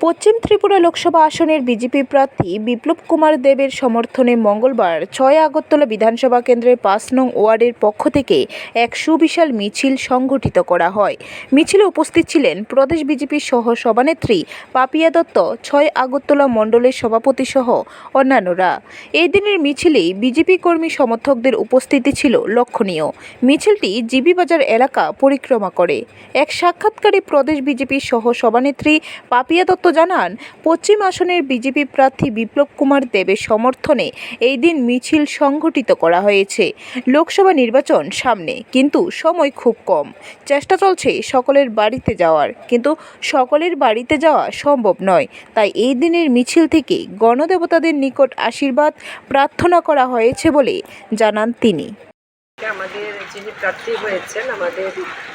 পশ্চিম ত্রিপুরা লোকসভা আসনের বিজেপি প্রার্থী বিপ্লব কুমার দেবের সমর্থনে মঙ্গলবার ৬ আগরতলা বিধানসভা কেন্দ্রের ৫ নং ওয়ার্ডের পক্ষ থেকে এক সুবিশাল মিছিল সংগঠিত করা হয়। মিছিলে উপস্থিত ছিলেন প্রদেশ বিজেপির সহ সভানেত্রী পাপিয়া দত্ত, ৬ আগরতলা মণ্ডলের সভাপতি সহ অন্যান্যরা। এই দিনের মিছিলেই বিজেপি কর্মী সমর্থকদের উপস্থিতি ছিল লক্ষণীয়। মিছিলটি জিবি বাজার এলাকা পরিক্রমা করে। এক সাক্ষাৎকারে প্রদেশ বিজেপির সহ সভানেত্রী পাপিয়া দত্ত জানান, পশ্চিম আসনের বিজেপি প্রার্থী বিপ্লব কুমার দেবের সমর্থনে এই দিন মিছিল সংগঠিত করা হয়েছে। লোকসভা নির্বাচন সামনে, কিন্তু সময় খুব কম। চেষ্টা চলছে সকলের বাড়িতে যাওয়ার, কিন্তু সকলের বাড়িতে যাওয়া সম্ভব নয়। তাই এই দিনের মিছিল থেকে গণদেবতাদের নিকট আশীর্বাদ প্রার্থনা করা হয়েছে বলে জানান তিনি। আমাদের যিনি প্রার্থী হয়েছেন, আমাদের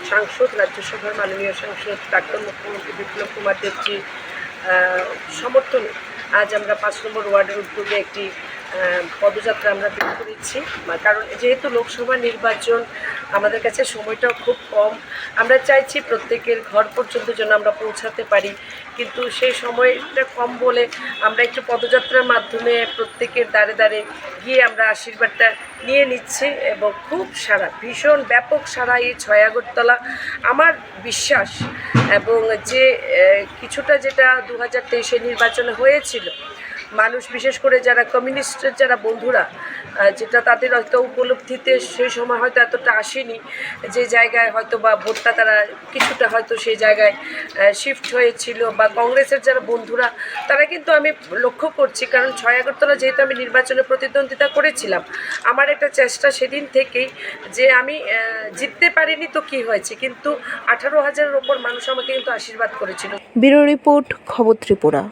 সাংসদ, রাজ্যসভার মাননীয় সাংসদ প্রাক্তন মুখ্যমন্ত্রী বিপ্লব কুমার দেবজির সমর্থনে আজ আমরা ৫ নম্বর ওয়ার্ডের উদ্যোগে একটি পদযাত্রা আমরা বের করেছি। কারণ যেহেতু লোকসভা নির্বাচন, আমাদের কাছে সময়টাও খুব কম। আমরা চাইছি প্রত্যেকের ঘর পর্যন্ত যেন আমরা পৌঁছাতে পারি, কিন্তু সেই সময়টা কম বলে আমরা একটু পদযাত্রার মাধ্যমে প্রত্যেকের দ্বারে দ্বারে গিয়ে আমরা আশীর্বাদটা নিয়ে নিচ্ছি এবং খুব সারা, ভীষণ ব্যাপক সারা এই ৬ আগরতলা। আমার বিশ্বাস এবং যে কিছুটা যেটা ২০২৩ নির্বাচনে হয়েছিল, মানুষ বিশেষ করে যারা কমিউনিস্টের যারা বন্ধুরা, যেটা তাদের হয়তো উপলব্ধিতে সেই সময় হয়তো এতটা আসেনি, যে জায়গায় হয়তো বা ভোটটা তারা কিছুটা হয়তো সেই জায়গায় শিফট হয়েছিল, বা কংগ্রেসের যারা বন্ধুরা তারা কিন্তু আমি লক্ষ্য করছি, কারণ ৬ আগরতলা যেহেতু আমি নির্বাচনে প্রতিদ্বন্দ্বিতা করেছিলাম, আমার একটা চেষ্টা সেদিন থেকেই যে আমি জিততে পারিনি তো কী হয়েছে, কিন্তু ১৮,০০০-এর ওপর মানুষ আমাকে কিন্তু আশীর্বাদ করেছিল। ব্যুরো রিপোর্ট, খবর ত্রিপুরা।